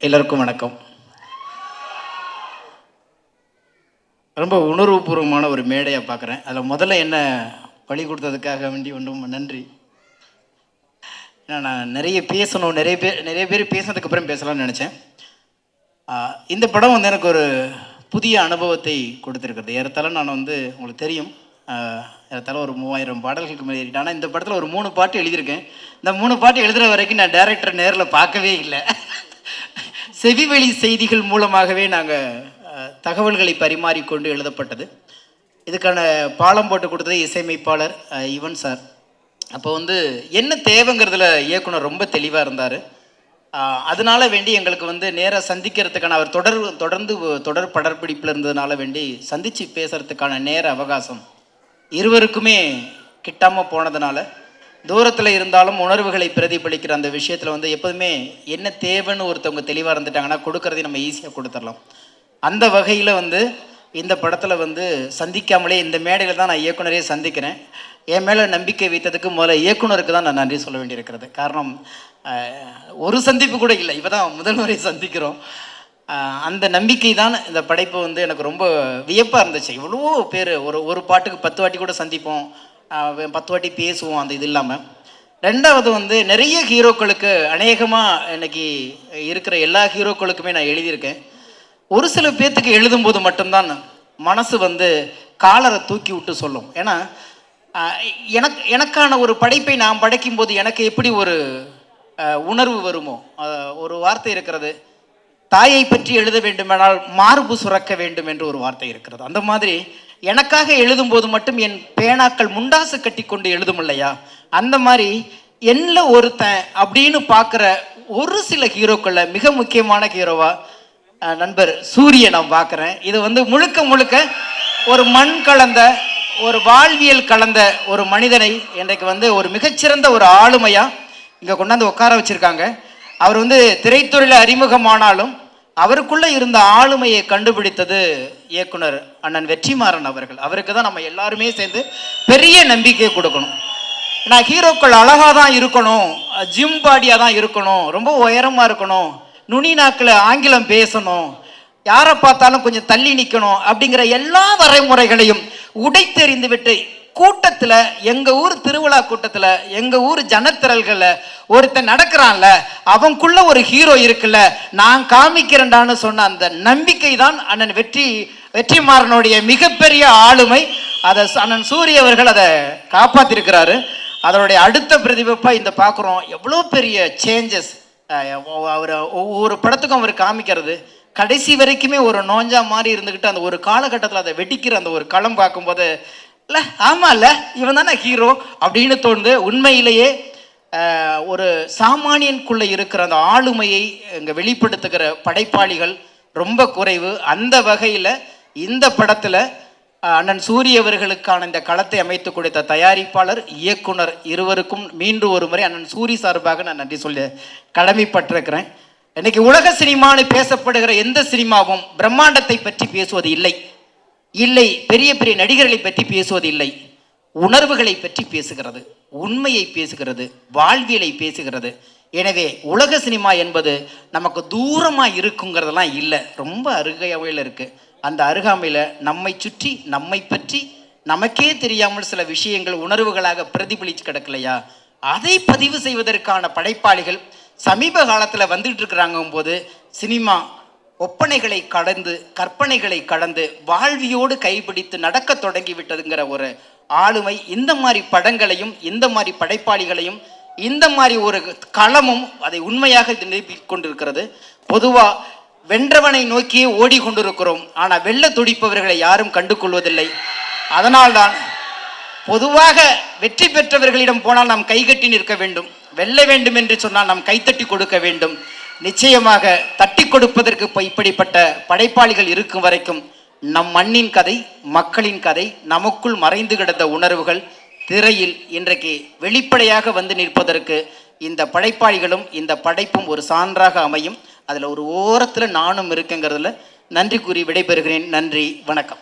எல்லோருக்கும் வணக்கம். ரொம்ப உணர்வுபூர்வமான ஒரு மேடையை பார்க்குறேன். அதில் முதல்ல என்ன பழி கொடுத்ததுக்காக வேண்டி ஒன்றும் நன்றி. ஏன்னா நான் நிறைய பேசணும், நிறைய பேர் பேசினதுக்கப்புறம் பேசலாம்னு நினச்சேன். இந்த படம் வந்து எனக்கு ஒரு புதிய அனுபவத்தை கொடுத்துருக்குறது. ஏறத்தாழ நான் வந்து உங்களுக்கு தெரியும், ஏறத்தாழ ஒரு 3000 பாடல்களுக்கு மேலே ஏறிட்டேன். ஆனால் இந்த படத்தில் ஒரு 3 பாட்டு எழுதியிருக்கேன். இந்த 3 பாட்டு எழுதுகிற வரைக்கும் நான் டைரக்டர் நேரில் பார்க்கவே இல்லை. செவிவெளி செய்திகள் மூலமாகவே நாங்கள் தகவல்களை பரிமாறிக்கொண்டு எழுதப்பட்டது. இதுக்கான பாலம் போட்டு கொடுத்தது இசையமைப்பாளர் யுவன் சார். அப்போ வந்து என்ன தேவைங்கிறதுல இயக்குனர் ரொம்ப தெளிவாக இருந்தார். அதனால வேண்டி எங்களுக்கு வந்து நேராக சந்திக்கிறதுக்கான அவர் தொடர் படப்பிடிப்பில் இருந்ததுனால வேண்டி சந்தித்து பேசுகிறதுக்கான நேர அவகாசம் இருவருக்குமே கிட்டாமல் போனதுனால, தூரத்தில் இருந்தாலும் உணர்வுகளை பிரதிபலிக்கிற அந்த விஷயத்தில் வந்து எப்போதுமே என்ன தேவைன்னு ஒருத்தவங்க தெளிவாக இருந்துட்டாங்கன்னா கொடுக்கறதையும் நம்ம ஈஸியாக கொடுத்துடலாம். அந்த வகையில் வந்து இந்த படத்தில் வந்து சந்திக்காமலே இந்த மேடையில் தான் நான் இயக்குனரே சந்திக்கிறேன். என் மேலே நம்பிக்கை வைத்ததுக்கு முதல்ல இயக்குனருக்கு தான் நான் நன்றி சொல்ல வேண்டியிருக்கிறது. காரணம், ஒரு சந்திப்பு கூட இல்லை, இப்போ தான் முதல் முறை சந்திக்கிறோம். அந்த நம்பிக்கை தான் இந்த படைப்பு வந்து எனக்கு ரொம்ப வியப்பாக இருந்துச்சு. இவ்வளோ பேர் ஒரு பாட்டுக்கு 10 வாட்டி கூட சந்திப்போம், 10 வாட்டி பேசுவோம். அந்த இது இல்லாமல் ரெண்டாவது வந்து நிறைய ஹீரோக்களுக்கு, அநேகமாக இன்னைக்கு இருக்கிற எல்லா ஹீரோக்களுக்குமே நான் எழுதியிருக்கேன். ஒரு சில பேர்த்துக்கு எழுதும்போது மட்டும்தான் மனசு வந்து காலரை தூக்கி விட்டு சொல்லும். ஏன்னா எனக்கான ஒரு படைப்பை நான் படைக்கும்போது எனக்கு எப்படி ஒரு உணர்வு வருமோ, ஒரு வார்த்தை இருக்கிறது, தாயை பற்றி எழுத வேண்டுமானால் மார்பு சுரக்க வேண்டும் என்று ஒரு வார்த்தை இருக்கிறது. அந்த மாதிரி எனக்காக எழுதும்போது மட்டும் என் பேனாக்கள் முண்டாசு கட்டி கொண்டு எழுதும் இல்லையா, அந்த மாதிரி என்ன ஒருத்தன் அப்படின்னு பார்க்குற ஒரு சில ஹீரோக்களில் மிக முக்கியமான ஹீரோவா நண்பர் சூரிய நான் பார்க்குறேன். இது வந்து முழுக்க ஒரு மண் கலந்த, ஒரு வாழ்வியல் கலந்த ஒரு மனிதனை இன்றைக்கு வந்து ஒரு மிகச்சிறந்த ஒரு ஆளுமையாக இங்கே கொண்டாந்து உட்கார வச்சுருக்காங்க. அவர் வந்து திரைத்துறையில் அறிமுகமானாலும் அவருக்குள்ளே இருந்த ஆளுமையை கண்டுபிடித்தது இயக்குனர் அண்ணன் வெற்றிமாறன் அவர்கள். அவருக்கு தான் நம்ம எல்லாருமே சேர்ந்து பெரிய நம்பிக்கையை கொடுக்கணும். நான் ஹீரோக்கள் அழகாக தான் இருக்கணும், ஜிம் பாடியாக தான் இருக்கணும், ரொம்ப உயரமாக இருக்கணும், நுனி நாக்கில் ஆங்கிலம் பேசணும், யாரை பார்த்தாலும் கொஞ்சம் தள்ளி நிற்கணும் அப்படிங்கிற எல்லா வரைமுறைகளையும் உடைத்தெறிந்து விட்டு கூட்டத்தில், எங்கள் ஊர் திருவிழா கூட்டத்தில், எங்கள் ஊர் ஜனத்திரல்களில் ஒருத்தன் நடக்கிறான்ல, அவனுக்குள்ள ஒரு ஹீரோ இருக்குல்ல, நான் காமிக்கிறேன்டான்னு சொன்ன அந்த நம்பிக்கை தான் அண்ணன் வெற்றிமாறனுடைய மிகப்பெரிய ஆளுமை. அதை அண்ணன் சூரிய அவர்கள் அதை காப்பாற்றிருக்கிறாரு. அதனுடைய அடுத்த பிரதிபலிப்பாக இந்த பார்க்குறோம். எவ்வளோ பெரிய சேஞ்சஸ் அவர் ஒவ்வொரு படத்துக்கும் அவர் காமிக்கிறது. கடைசி வரைக்குமே ஒரு நோஞ்சா மாதிரி இருந்துக்கிட்டு அந்த ஒரு காலகட்டத்தில் அதை வெடிக்கிற அந்த ஒரு களம் பார்க்கும்போது, இல்லை ஆமாம் இல்லை இவன் தானே ஹீரோ அப்படின்னு தோணுது. உண்மையிலேயே ஒரு சாமானியனுக்குள்ளே இருக்கிற அந்த ஆளுமையை இங்கே வெளிப்படுத்துகிற படைப்பாளிகள் ரொம்ப குறைவு. அந்த வகையில் இந்த படத்தில் அண்ணன் சூரிய அவர்களுக்கான இந்த களத்தை அமைத்து கொடுத்த தயாரிப்பாளர், இயக்குனர் இருவருக்கும் மீண்டும் ஒரு முறை அண்ணன் சூரி சார்பாக நான் நன்றி சொல்ல கடமைப்பட்டிருக்கிறேன். இன்னைக்கு உலக சினிமான்னு பேசப்படுகிற எந்த சினிமாவும் பிரம்மாண்டத்தை பற்றி பேசுவது இல்லை, பெரிய பெரிய நடிகர்களை பற்றி பேசுவது இல்லை, உணர்வுகளை பற்றி பேசுகிறது, உண்மையை பேசுகிறது, வாழ்வியலை பேசுகிறது. எனவே உலக சினிமா என்பது நமக்கு தூரமாக இருக்குங்கிறதெல்லாம் இல்லை, ரொம்ப அருகாமையில் இருக்குது. அந்த அருகாமையில் நம்மை சுற்றி, நம்மை பற்றி நமக்கே தெரியாமல் சில விஷயங்கள் உணர்வுகளாக பிரதிபலித்து கிடக்கலையா, அதை பதிவு செய்வதற்கான படைப்பாளிகள் சமீப காலத்தில் வந்துட்டு இருக்கிறாங்க போது சினிமா ஒப்பனைகளை கடந்து, கற்பனைகளை கடந்து வாழ்வியோடு கைப்பிடித்து நடக்க தொடங்கி விட்டதுங்கிற ஒரு ஆளுமை இந்த மாதிரி படங்களையும், இந்த மாதிரி படைப்பாளிகளையும், இந்த மாதிரி ஒரு களமும் அதை உண்மையாக நிரூபித்துக் கொண்டிருக்கிறது. பொதுவாக வென்றவனை நோக்கியே ஓடிக்கொண்டிருக்கிறோம், ஆனால் வெல்ல துடிப்பவர்களை யாரும் கண்டு கொள்வதில்லை. அதனால்தான் பொதுவாக வெற்றி பெற்றவர்களிடம் போனால் நாம் கைகட்டி நிற்க வேண்டும், வெல்ல வேண்டும் என்று சொன்னால் நாம் கைத்தட்டி கொடுக்க வேண்டும். நிச்சயமாக தட்டி கொடுப்பதற்கு இப்படிப்பட்ட படைப்பாளிகள் இருக்கும் வரைக்கும் நம் மண்ணின் கதை, மக்களின் கதை, நமக்குள் மறைந்து கிடந்த உணர்வுகள் திரையில் இன்றைக்கு வெளிப்படையாக வந்து நிற்பதற்கு இந்த படைப்பாளிகளும் இந்த படைப்பும் ஒரு சான்றாக அமையும். அதில் ஒரு ஓரத்தில் நானும் இருக்குங்கிறதுல நன்றி கூறி விடைபெறுகிறேன். நன்றி, வணக்கம்.